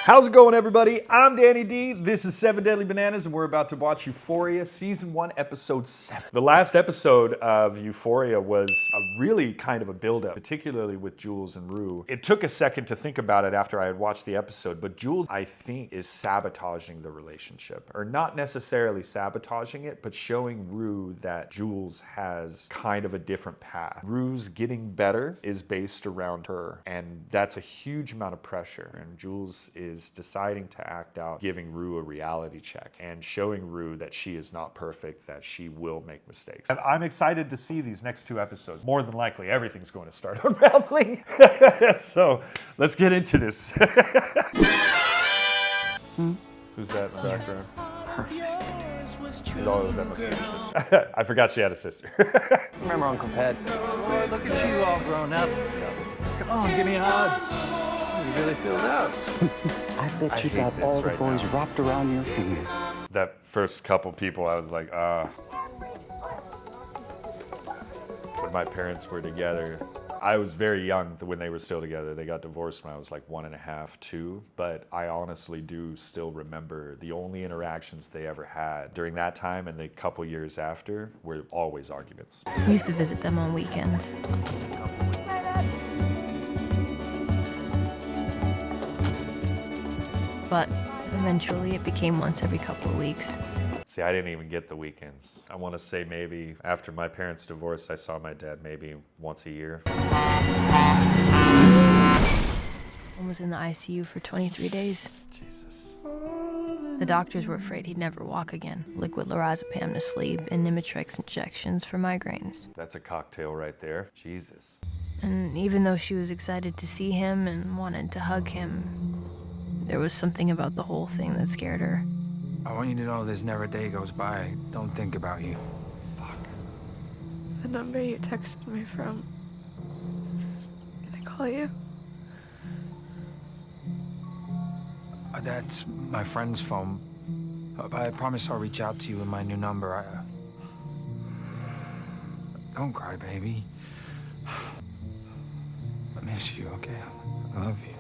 How's it going, everybody? I'm Danny D. This is 7 Deadly Bananas, and we're about to watch Euphoria Season 1, Episode 7. The last episode of Euphoria was really kind of a build-up, particularly with Jules and Rue. It took a second to think about it after I had watched the episode, but Jules, I think, is sabotaging the relationship. Or not necessarily sabotaging it, but showing Rue that Jules has kind of a different path. Rue's getting better is based around her, and that's a huge amount of pressure, and Jules is deciding to act out, giving Rue a reality check and showing Rue that she is not perfect, that she will make mistakes. And I'm excited to see these next two episodes. More than likely, everything's going to start unraveling. So let's get into this. Who's that in the background? Perfect. That must be your sister. I forgot she had a sister. Remember Uncle Ted? Boy, look at you all grown up. Come on, give me a hug. You really filled out. I bet you got all the boys wrapped around your finger. That first couple people, I was like, when my parents were together, I was very young when they were still together. They got divorced when I was like 1.5, 2. But I honestly do still remember the only interactions they ever had during that time and the couple years after were always arguments. We used to visit them on weekends. But eventually it became once every couple of weeks. See, I didn't even get the weekends. I want to say maybe after my parents divorced, I saw my dad maybe once a year. One was in the ICU for 23 days. Jesus. The doctors were afraid he'd never walk again. Liquid lorazepam to sleep and Nimitrex injections for migraines. That's a cocktail right there. Jesus. And even though she was excited to see him and wanted to hug him, there was something about the whole thing that scared her. I want you to know there's never a day goes by I don't think about you. Fuck. The number you texted me from. Can I call you? That's my friend's phone. I promise I'll reach out to you with my new number. Don't cry, baby. I miss you, okay? I love you.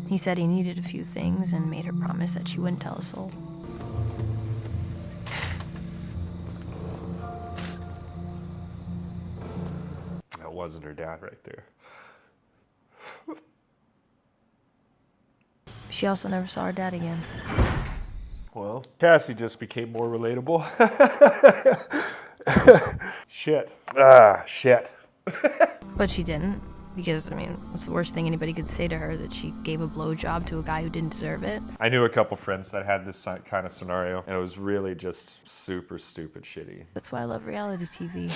He said he needed a few things and made her promise that she wouldn't tell a soul. That wasn't her dad right there. She also never saw her dad again. Well, Cassie just became more relatable. Shit. Shit. But she didn't. Because, I mean, what's the worst thing anybody could say to her? That she gave a blowjob to a guy who didn't deserve it? I knew a couple friends that had this kind of scenario, and it was really just super stupid shitty. That's why I love reality TV.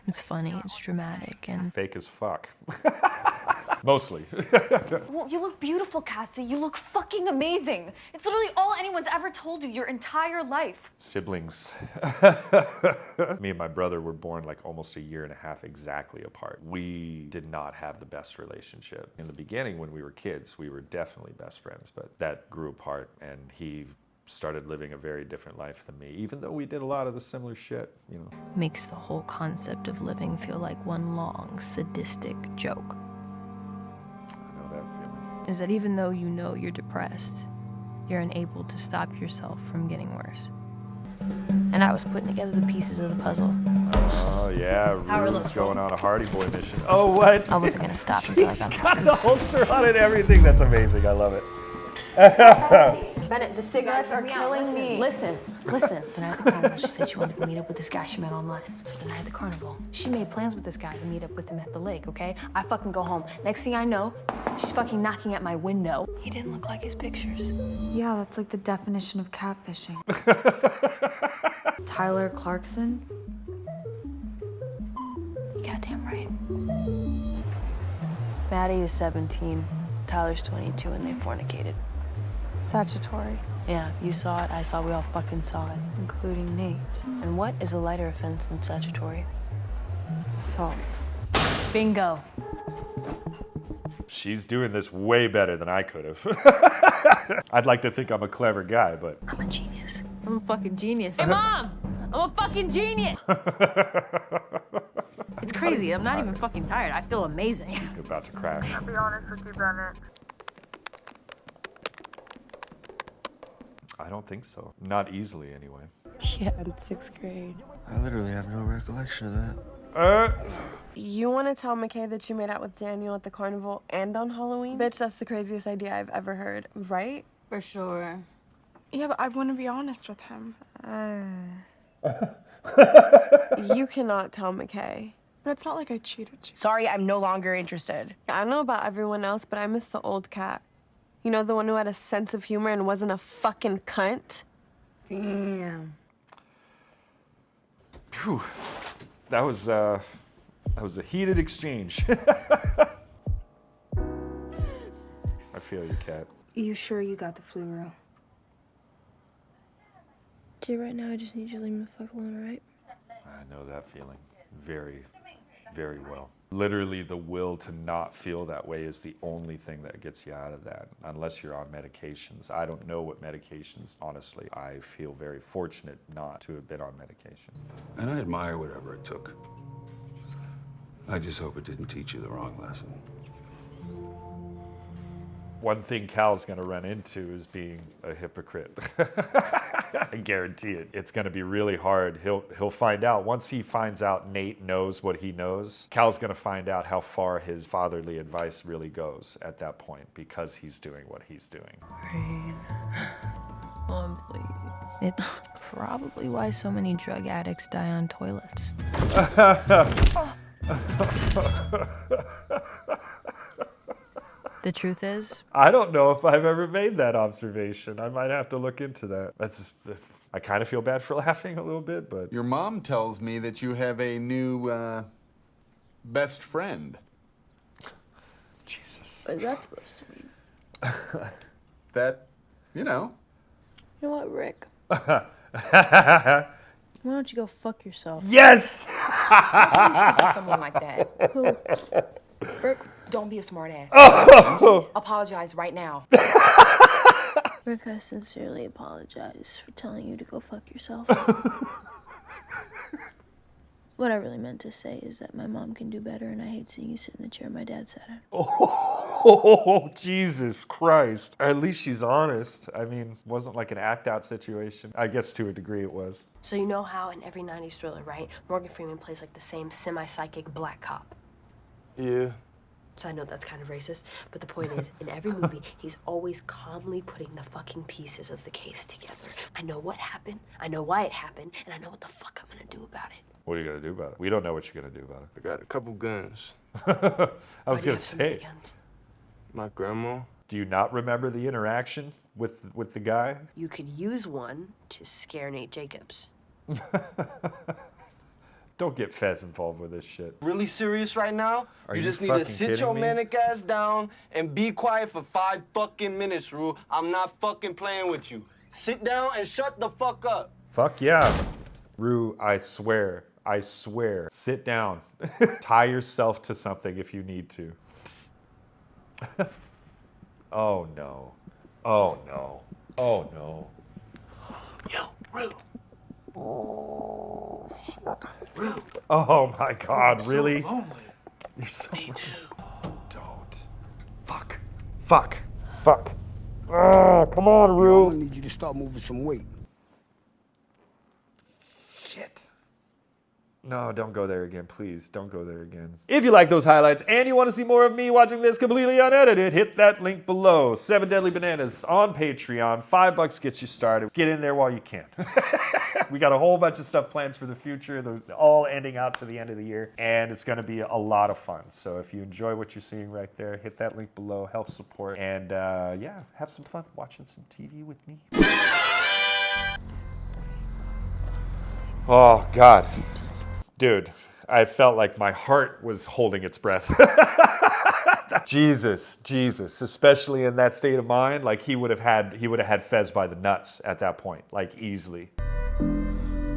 It's funny, it's dramatic, and Fake as fuck. Mostly. Well, you look beautiful, Cassie. You look fucking amazing. It's literally all anyone's ever told you your entire life. Siblings. Me and my brother were born like almost 1.5 years exactly apart. We did not have the best relationship. In the beginning, when we were kids, we were definitely best friends, but that grew apart, and he started living a very different life than me, even though we did a lot of the similar shit, you know. makes the whole concept of living feel like one long, sadistic joke. I know that feeling. Is that even though you know you're depressed, you're unable to stop yourself from getting worse. And I was putting together the pieces of the puzzle. Oh yeah, Rue's going on a Hardy Boy mission. Oh what? I wasn't gonna stop until I She's got the got truth. the holster on it and everything. That's amazing. I love it. Bennett, the cigarettes are killing me. Listen. The night at the carnival, she said she wanted to meet up with this guy she met online. So the night at the carnival, she made plans with this guy to meet up with him at the lake, okay? I fucking go home. Next thing I know, she's fucking knocking at my window. He didn't look like his pictures. Yeah, that's like the definition of catfishing. Tyler Clarkson? Goddamn right. Maddie is 17, Tyler's 22, and they fornicated. Statutory. Yeah, you saw it, I saw, we all fucking saw it. Including Nate. And what is a lighter offense than statutory? Assault. Bingo. She's doing this way better than I could have. I'd like to think I'm a clever guy, but... I'm a genius. I'm a fucking genius. Hey, Mom! I'm a fucking genius! It's crazy. I'm not even fucking tired. I feel amazing. He's about to crash. I'll be honest with you, Bennett. I don't think so. Not easily, anyway. Yeah, in 6th grade. I literally have no recollection of that. You want to tell McKay that you made out with Daniel at the carnival and on Halloween? Bitch, that's the craziest idea I've ever heard, right? For sure. Yeah, but I want to be honest with him. You cannot tell McKay. But it's not like I cheated you. Sorry, I'm no longer interested. I don't know about everyone else, but I miss the old cat. You know, the one who had a sense of humor and wasn't a fucking cunt? Damn. Phew. That was a heated exchange. I feel you, Kat. You sure you got the flu, Ro? See, right now I just need you to leave me the fuck alone, alright? I know that feeling very, very well. Literally, the will to not feel that way is the only thing that gets you out of that, unless you're on medications. I don't know what medications, honestly. I feel very fortunate not to have been on medication. And I admire whatever it took. I just hope it didn't teach you the wrong lesson. One thing Cal's gonna run into is being a hypocrite. I guarantee it. It's gonna be really hard. He'll find out. Once he finds out Nate knows what he knows, Cal's gonna find out how far his fatherly advice really goes at that point, because he's doing what he's doing. Please. It's probably why so many drug addicts die on toilets. The truth is, I don't know if I've ever made that observation. I might have to look into that. I kind of feel bad for laughing a little bit, but... Your mom tells me that you have a new, best friend. Jesus. What is that supposed to mean? That, you know. You know what, Rick? Why don't you go fuck yourself? Yes! Someone like that. Who? Rick, don't be a smart ass. Apologize right now. Rick, I sincerely apologize for telling you to go fuck yourself. What I really meant to say is that my mom can do better, and I hate seeing you sit in the chair my dad sat in. Oh, Jesus Christ. At least she's honest. I mean, wasn't like an act-out situation. I guess to a degree it was. So you know how in every 90s thriller, right, Morgan Freeman plays like the same semi-psychic black cop? Yeah. So I know that's kind of racist, but the point is, in every movie, he's always calmly putting the fucking pieces of the case together. I know what happened, I know why it happened, and I know what the fuck I'm gonna do about it. What are you gonna do about it? We don't know what you're gonna do about it. I got a couple guns. I was gonna say. My grandma. Do you not remember the interaction with the guy? You could use one to scare Nate Jacobs. Don't get Fez involved with this shit. Really serious right now? Are you you just need to fucking sit kidding your me? manic ass down and be quiet for 5 fucking minutes, Rue. I'm not fucking playing with you. Sit down and shut the fuck up. Fuck yeah. Rue, I swear. I swear. Sit down. Tie yourself to something if you need to. Oh no. Oh no. Oh no. Yo, Rue. Oh, oh my God, really? So lonely. You're so Me too. Don't. Fuck. Fuck. Fuck. Ah, come on, Rue. I need you to start moving some weight. Shit. No, don't go there again, please. Don't go there again. If you like those highlights and you want to see more of me watching this completely unedited, hit that link below. 7 Deadly Bananas on Patreon. $5 gets you started. Get in there while you can. We got a whole bunch of stuff planned for the future. They're all ending out to the end of the year, and it's going to be a lot of fun. So if you enjoy what you're seeing right there, hit that link below, help support, and yeah, have some fun watching some TV with me. Oh, God. Dude, I felt like my heart was holding its breath. Jesus, especially in that state of mind, like he would have had Fez by the nuts at that point, like easily.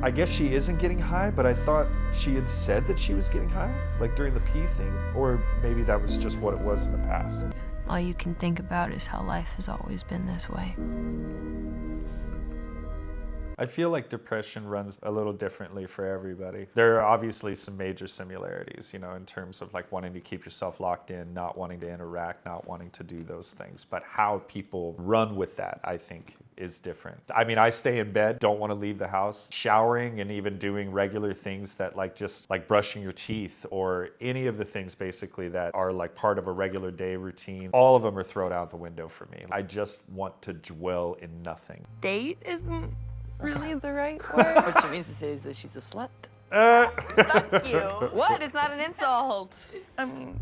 I guess she isn't getting high, but I thought she had said that she was getting high, like during the pee thing, or maybe that was just what it was in the past. All you can think about is how life has always been this way. I feel like depression runs a little differently for everybody. There are obviously some major similarities, you know, in terms of like wanting to keep yourself locked in, not wanting to interact, not wanting to do those things. But how people run with that, I think, is different. I mean, I stay in bed, don't want to leave the house. Showering and even doing regular things that like just like brushing your teeth or any of the things basically that are like part of a regular day routine, all of them are thrown out the window for me. I just want to dwell in nothing. Date isn't really the right word. What she means to say is that she's a slut. Fuck you. What? It's not an insult. I mean,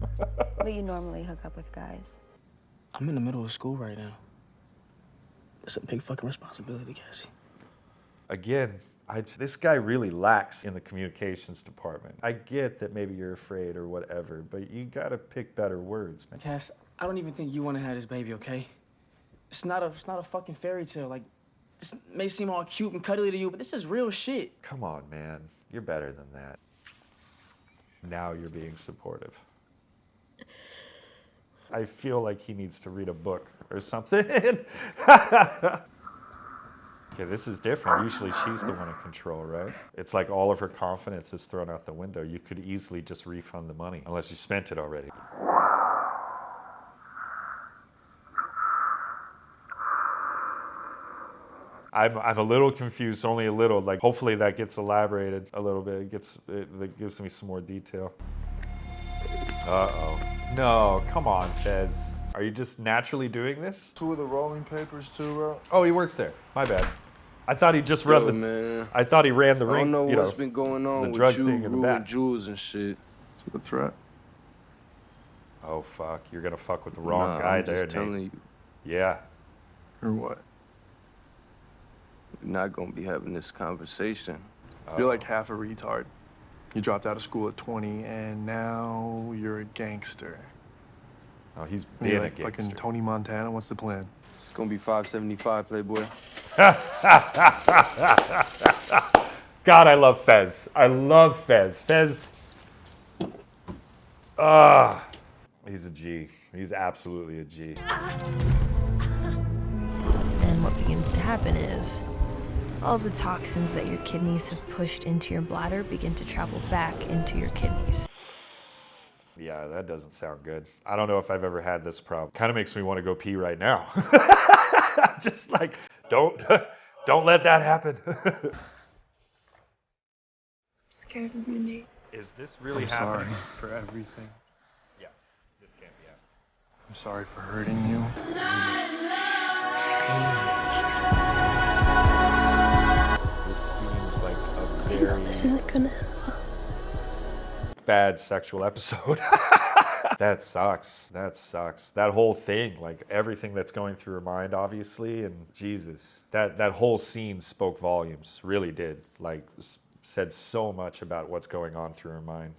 But you normally hook up with guys. I'm in the middle of school right now. It's a big fucking responsibility, Cassie. Again, this guy really lacks in the communications department. I get that maybe you're afraid or whatever, but you gotta pick better words, man. Cass, I don't even think you want to have this baby, okay? It's not a fucking fairy tale. Like, this may seem all cute and cuddly to you, but this is real shit. Come on, man. You're better than that. Now you're being supportive. I feel like he needs to read a book or something. Okay, this is different. Usually she's the one in control, right? It's like all of her confidence is thrown out the window. You could easily just refund the money, unless you spent it already. I'm a little confused, only a little. Like, hopefully that gets elaborated a little bit. That gives me some more detail. Uh-oh. No, come on, Fez. Are you just naturally doing this? 2 of the rolling papers too, bro. Oh, he works there. My bad. I thought he just ran the. Man. I thought he ran the ring. I don't know you what's know, been going on the with drug you, thing in the Rue, back. and Jules and shit. It's a threat. Oh fuck! You're gonna fuck with the wrong Nah, guy I'm there, just telling Nate. you, Yeah. Or what? we're not gonna be having this conversation. You're like half a retard. You dropped out of school at 20, and now you're a gangster. Oh, he's You're being a like gangster. fucking Tony Montana. What's the plan? It's gonna be 575, Playboy. God, I love Fez. I love Fez. Fez. He's a G. He's absolutely a G. And what begins to happen is all the toxins that your kidneys have pushed into your bladder begin to travel back into your kidneys. Yeah, that doesn't sound good. I don't know if I've ever had this problem. Kind of makes me want to go pee right now. Just like, don't let that happen. scared of you, Nate. Is this really I'm happening? sorry for everything. Yeah, this can't be happening. I'm sorry for hurting you. This seems like a very This isn't gonna help. bad sexual episode. That sucks. That sucks. That whole thing, like everything that's going through her mind, obviously, and Jesus, that whole scene spoke volumes. Really did. Like said so much about what's going on through her mind.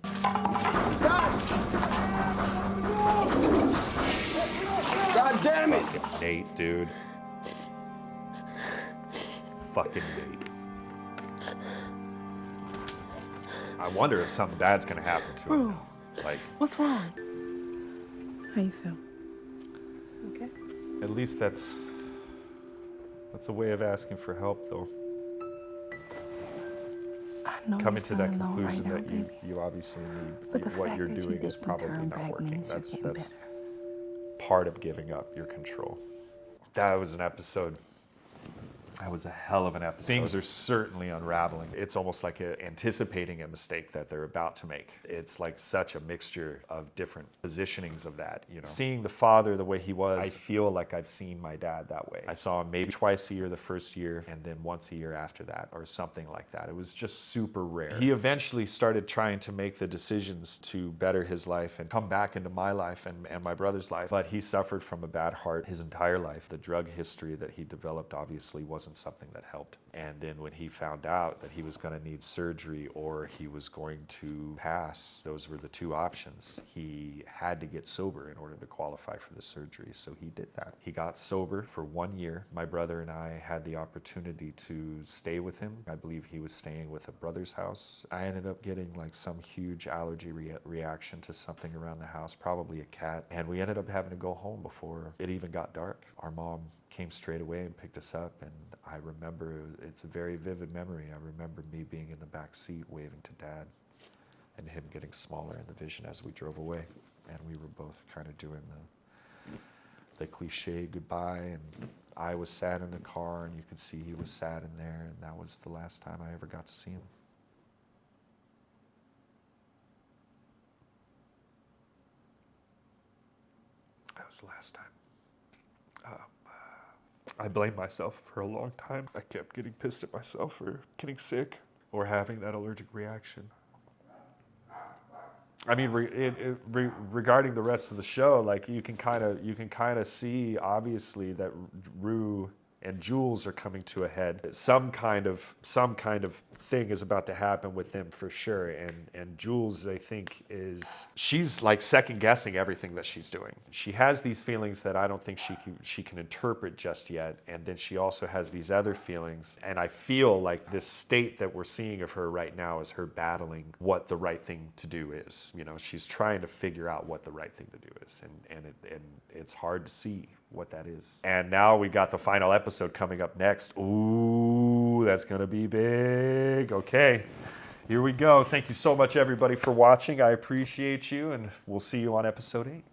God damn it! Nate, dude. Fucking Nate. I wonder if something bad's gonna happen to him. now. Like, What's wrong? How you feel? Okay. at least that's a way of asking for help, though. Coming to that conclusion that you obviously But the need what fact you're that you doing is didn't probably turn not back working. means you're That's getting better. part of giving up your control. That was an episode. That was a hell of an episode. Things are certainly unraveling. It's almost like anticipating a mistake that they're about to make. It's like such a mixture of different positionings of that, you know. Seeing the father the way he was, I feel like I've seen my dad that way. I saw him maybe twice a year the first year, and then once a year after that, or something like that. It was just super rare. He eventually started trying to make the decisions to better his life and come back into my life and my brother's life, but he suffered from a bad heart his entire life. The drug history that he developed obviously wasn't something that helped. And then when he found out that he was going to need surgery or he was going to pass, those were the two options. He had to get sober in order to qualify for the surgery, so he did that. He got sober for 1 year. My brother and I had the opportunity to stay with him. I believe he was staying with a brother's house. I ended up getting like some huge allergy reaction to something around the house, probably a cat, and we ended up having to go home before it even got dark. Our mom came straight away and picked us up. And I remember, it's a very vivid memory. I remember me being in the back seat waving to Dad and him getting smaller in the vision as we drove away. And we were both kind of doing the cliche goodbye. And I was sad in the car, and you could see he was sad in there. And that was the last time I ever got to see him. That was the last time. I blamed myself for a long time. I kept getting pissed at myself for getting sick or having that allergic reaction. I mean, regarding the rest of the show, like you can kind of see obviously that Rue and Jules are coming to a head. Some kind of thing is about to happen with them for sure. And Jules, I think, she's like second guessing everything that she's doing. She has these feelings that I don't think she can interpret just yet. And then she also has these other feelings. And I feel like this state that we're seeing of her right now is her battling what the right thing to do is. You know, she's trying to figure out what the right thing to do is. And it's hard to see what that is. And now we got the final episode coming up next. Ooh, that's gonna be big. Okay, here we go. Thank you so much, everybody, for watching. I appreciate you, and we'll see you on episode 8.